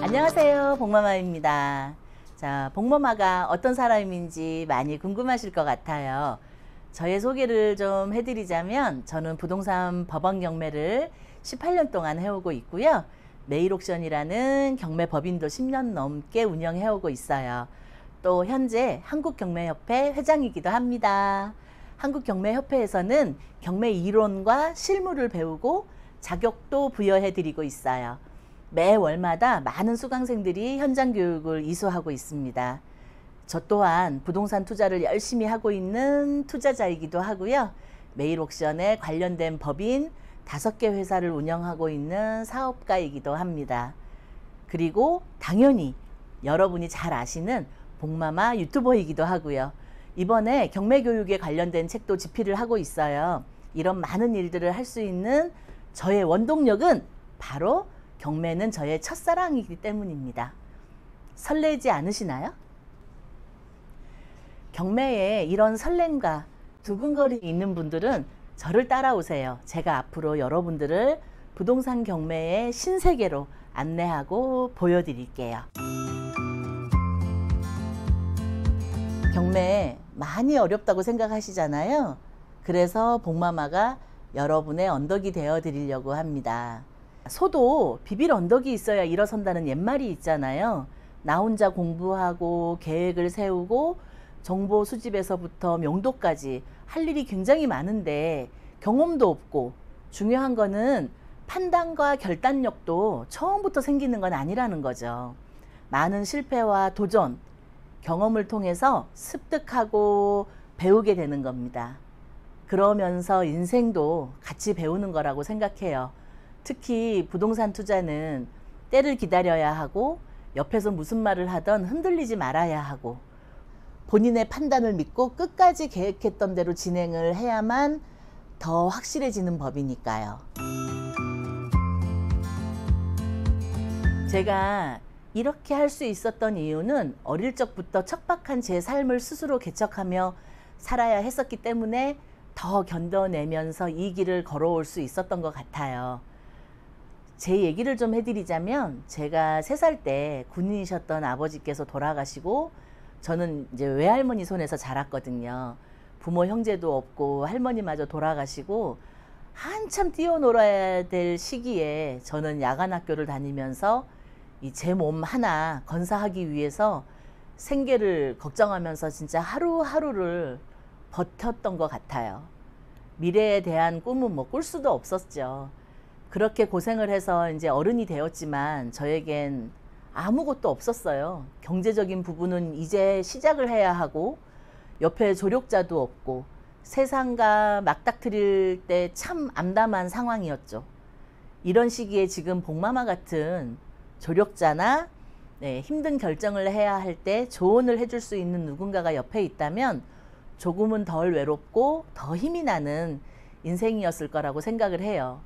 안녕하세요, 복마마입니다. 자, 복마마가 어떤 사람인지 많이 궁금하실 것 같아요. 저의 소개를 좀 해드리자면 저는 부동산 법원 경매를 18년 동안 해오고 있고요. 메일옥션이라는 경매 법인도 10년 넘게 운영해오고 있어요. 또 현재 한국경매협회 회장이기도 합니다. 한국경매협회에서는 경매 이론과 실무를 배우고 자격도 부여해드리고 있어요. 매월마다 많은 수강생들이 현장 교육을 이수하고 있습니다. 저 또한 부동산 투자를 열심히 하고 있는 투자자이기도 하고요. 메일옥션에 관련된 법인 5개 회사를 운영하고 있는 사업가이기도 합니다. 그리고 당연히 여러분이 잘 아시는 복마마 유튜버이기도 하고요. 이번에 경매 교육에 관련된 책도 집필을 하고 있어요. 이런 많은 일들을 할 수 있는 저의 원동력은 바로 경매는 저의 첫사랑이기 때문입니다. 설레지 않으시나요? 경매에 이런 설렘과 두근거림이 있는 분들은 저를 따라오세요. 제가 앞으로 여러분들을 부동산 경매의 신세계로 안내하고 보여드릴게요. 경매 많이 어렵다고 생각하시잖아요. 그래서 복마마가 여러분의 언덕이 되어 드리려고 합니다. 소도 비빌 언덕이 있어야 일어선다는 옛말이 있잖아요. 나 혼자 공부하고 계획을 세우고 정보 수집에서부터 명도까지 할 일이 굉장히 많은데 경험도 없고, 중요한 거는 판단과 결단력도 처음부터 생기는 건 아니라는 거죠. 많은 실패와 도전, 경험을 통해서 습득하고 배우게 되는 겁니다. 그러면서 인생도 같이 배우는 거라고 생각해요. 특히 부동산 투자는 때를 기다려야 하고, 옆에서 무슨 말을 하던 흔들리지 말아야 하고, 본인의 판단을 믿고 끝까지 계획했던 대로 진행을 해야만 더 확실해지는 법이니까요. 제가 이렇게 할 수 있었던 이유는 어릴 적부터 척박한 제 삶을 스스로 개척하며 살아야 했었기 때문에 더 견뎌내면서 이 길을 걸어올 수 있었던 것 같아요. 제 얘기를 좀 해드리자면, 제가 3살 때 군인이셨던 아버지께서 돌아가시고 저는 이제 외할머니 손에서 자랐거든요. 부모 형제도 없고 할머니마저 돌아가시고 한참 뛰어놀아야 될 시기에 저는 야간 학교를 다니면서 이 제 몸 하나 건사하기 위해서 생계를 걱정하면서 진짜 하루하루를 버텼던 것 같아요. 미래에 대한 꿈은 뭐 꿀 수도 없었죠. 그렇게 고생을 해서 이제 어른이 되었지만 저에겐 아무것도 없었어요. 경제적인 부분은 이제 시작을 해야 하고, 옆에 조력자도 없고, 세상과 맞닥뜨릴 때 참 암담한 상황이었죠. 이런 시기에 지금 복마마 같은 조력자나 힘든 결정을 해야 할 때 조언을 해줄 수 있는 누군가가 옆에 있다면 조금은 덜 외롭고 더 힘이 나는 인생이었을 거라고 생각을 해요.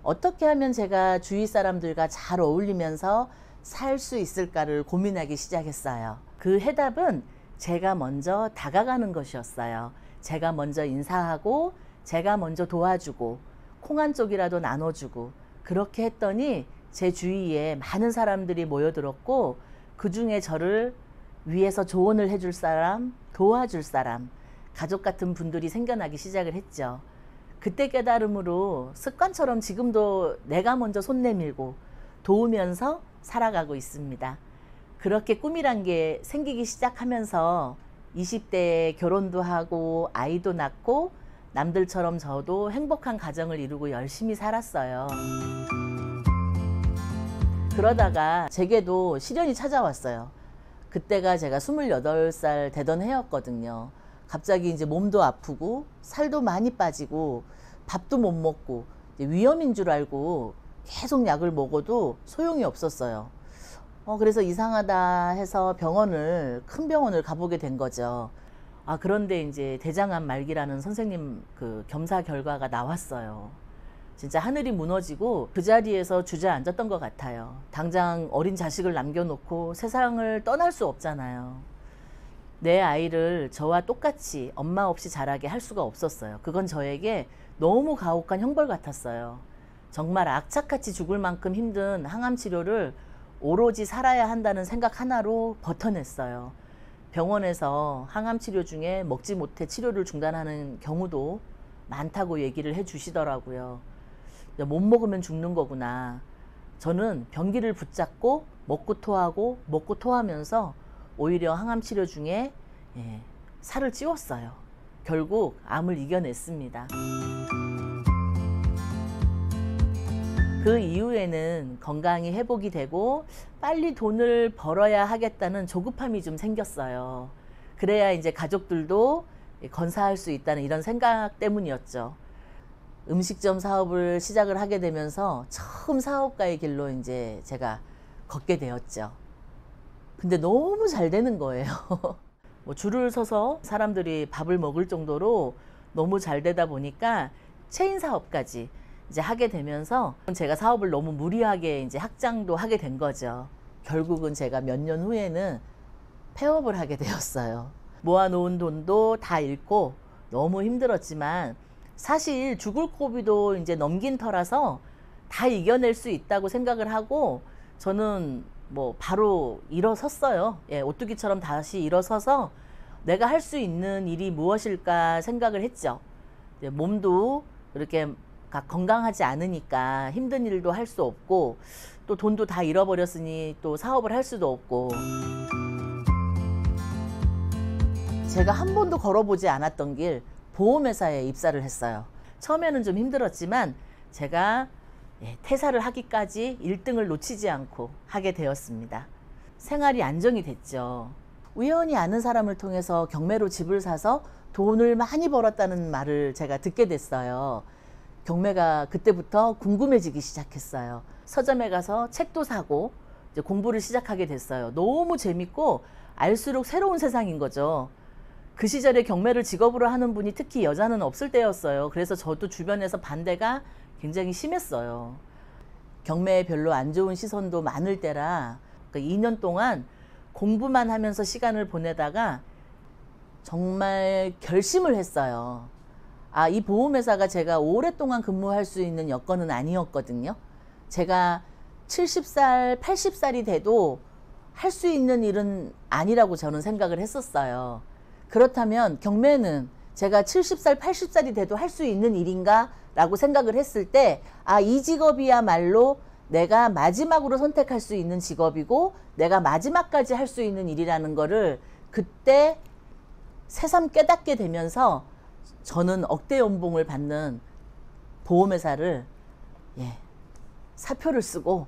어떻게 하면 제가 주위 사람들과 잘 어울리면서 살 수 있을까를 고민하기 시작했어요. 그 해답은 제가 먼저 다가가는 것이었어요. 제가 먼저 인사하고, 제가 먼저 도와주고, 콩 한 쪽이라도 나눠주고, 그렇게 했더니 제 주위에 많은 사람들이 모여들었고, 그 중에 저를 위해서 조언을 해줄 사람, 도와줄 사람, 가족 같은 분들이 생겨나기 시작을 했죠. 그때 깨달음으로 습관처럼 지금도 내가 먼저 손 내밀고 도우면서 살아가고 있습니다. 그렇게 꿈이란 게 생기기 시작하면서 20대에 결혼도 하고 아이도 낳고 남들처럼 저도 행복한 가정을 이루고 열심히 살았어요. 그러다가 제게도 시련이 찾아왔어요. 그때가 제가 28살 되던 해였거든요. 갑자기 이제 몸도 아프고 살도 많이 빠지고 밥도 못 먹고 위험인 줄 알고 계속 약을 먹어도 소용이 없었어요. 그래서 이상하다 해서 큰 병원을 가보게 된 거죠. 그런데 이제 대장암 말기라는 선생님 그 검사 결과가 나왔어요. 진짜 하늘이 무너지고 그 자리에서 주저앉았던 것 같아요. 당장 어린 자식을 남겨놓고 세상을 떠날 수 없잖아요. 내 아이를 저와 똑같이 엄마 없이 자라게 할 수가 없었어요. 그건 저에게 너무 가혹한 형벌 같았어요. 정말 악착같이 죽을 만큼 힘든 항암 치료를 오로지 살아야 한다는 생각 하나로 버텨냈어요. 병원에서 항암 치료 중에 먹지 못해 치료를 중단하는 경우도 많다고 얘기를 해 주시더라고요. 못 먹으면 죽는 거구나. 저는 변기를 붙잡고 먹고 토하고 먹고 토하면서 오히려 항암 치료 중에 살을 찌웠어요. 결국 암을 이겨냈습니다. 그 이후에는 건강이 회복이 되고 빨리 돈을 벌어야 하겠다는 조급함이 좀 생겼어요. 그래야 이제 가족들도 건사할 수 있다는 이런 생각 때문이었죠. 음식점 사업을 시작을 하게 되면서 처음 사업가의 길로 이제 제가 걷게 되었죠. 근데 너무 잘 되는 거예요. 뭐 줄을 서서 사람들이 밥을 먹을 정도로 너무 잘 되다 보니까 체인 사업까지 이제 하게 되면서 제가 사업을 너무 무리하게 이제 확장도 하게 된 거죠. 결국은 제가 몇 년 후에는 폐업을 하게 되었어요. 모아놓은 돈도 다 잃고 너무 힘들었지만 사실 죽을 고비도 이제 넘긴 터라서 다 이겨낼 수 있다고 생각을 하고 저는 뭐 바로 일어섰어요. 오뚜기처럼 다시 일어서서 내가 할 수 있는 일이 무엇일까 생각을 했죠. 몸도 이렇게 건강하지 않으니까 힘든 일도 할 수 없고 또 돈도 다 잃어버렸으니 또 사업을 할 수도 없고 제가 한 번도 걸어보지 않았던 길 보험회사에 입사를 했어요. 처음에는 좀 힘들었지만 제가 퇴사를 하기까지 1등을 놓치지 않고 하게 되었습니다. 생활이 안정이 됐죠. 우연히 아는 사람을 통해서 경매로 집을 사서 돈을 많이 벌었다는 말을 제가 듣게 됐어요. 경매가 그때부터 궁금해지기 시작했어요. 서점에 가서 책도 사고 이제 공부를 시작하게 됐어요. 너무 재밌고 알수록 새로운 세상인 거죠. 그 시절에 경매를 직업으로 하는 분이 특히 여자는 없을 때였어요. 그래서 저도 주변에서 반대가 굉장히 심했어요. 경매에 별로 안 좋은 시선도 많을 때라 2년 동안 공부만 하면서 시간을 보내다가 정말 결심을 했어요. 이 보험회사가 제가 오랫동안 근무할 수 있는 여건은 아니었거든요. 제가 70살, 80살이 돼도 할 수 있는 일은 아니라고 저는 생각을 했었어요. 그렇다면 경매는 제가 70살, 80살이 돼도 할 수 있는 일인가? 라고 생각을 했을 때 이 직업이야말로 내가 마지막으로 선택할 수 있는 직업이고 내가 마지막까지 할 수 있는 일이라는 거를 그때 새삼 깨닫게 되면서 저는 억대 연봉을 받는 보험회사를 사표를 쓰고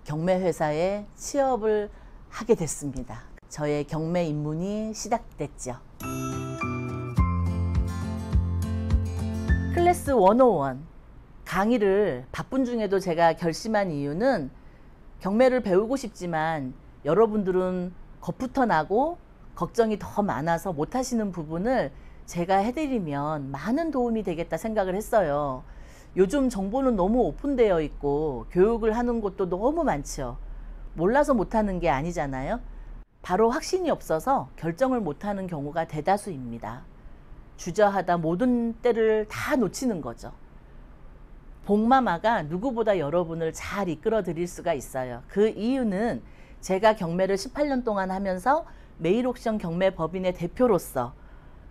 경매회사에 취업을 하게 됐습니다. 저의 경매 입문이 시작됐죠. 클래스 101 강의를 바쁜 중에도 제가 결심한 이유는 경매를 배우고 싶지만 여러분들은 겁부터 나고 걱정이 더 많아서 못하시는 부분을 제가 해드리면 많은 도움이 되겠다 생각을 했어요. 요즘 정보는 너무 오픈되어 있고 교육을 하는 곳도 너무 많죠. 몰라서 못하는 게 아니잖아요. 바로 확신이 없어서 결정을 못하는 경우가 대다수입니다. 주저하다 모든 때를 다 놓치는 거죠. 복마마가 누구보다 여러분을 잘 이끌어 드릴 수가 있어요. 그 이유는 제가 경매를 18년 동안 하면서 메일옥션 경매법인의 대표로서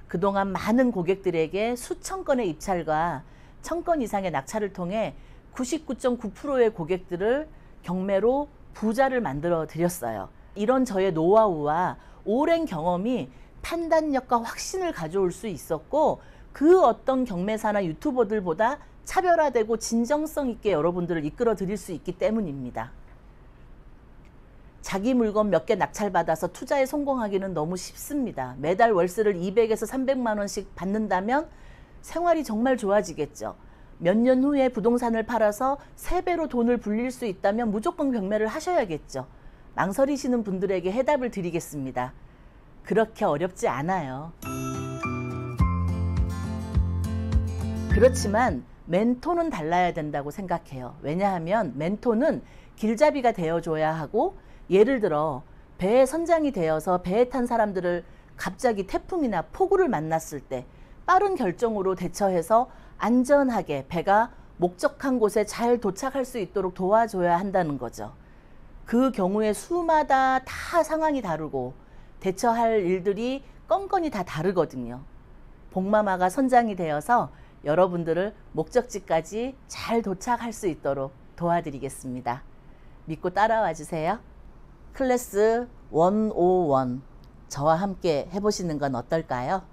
그동안 많은 고객들에게 수천 건의 입찰과 1000건 이상의 낙찰을 통해 99.9%의 고객들을 경매로 부자를 만들어 드렸어요. 이런 저의 노하우와 오랜 경험이 판단력과 확신을 가져올 수 있었고 그 어떤 경매사나 유튜버들보다 차별화되고 진정성 있게 여러분들을 이끌어 드릴 수 있기 때문입니다. 자기 물건 몇 개 낙찰받아서 투자에 성공하기는 너무 쉽습니다. 매달 월세를 200에서 300만 원씩 받는다면 생활이 정말 좋아지겠죠. 몇 년 후에 부동산을 팔아서 3배로 돈을 불릴 수 있다면 무조건 경매를 하셔야겠죠. 망설이시는 분들에게 해답을 드리겠습니다. 그렇게 어렵지 않아요. 그렇지만 멘토는 달라야 된다고 생각해요. 왜냐하면 멘토는 길잡이가 되어줘야 하고 예를 들어 배에 선장이 되어서 배에 탄 사람들을 갑자기 태풍이나 폭우를 만났을 때 빠른 결정으로 대처해서 안전하게 배가 목적한 곳에 잘 도착할 수 있도록 도와줘야 한다는 거죠. 그 경우에 수마다 다 상황이 다르고 대처할 일들이 건건이 다 다르거든요. 복마마가 선장이 되어서 여러분들을 목적지까지 잘 도착할 수 있도록 도와드리겠습니다. 믿고 따라와 주세요. 클래스 101 저와 함께 해보시는 건 어떨까요?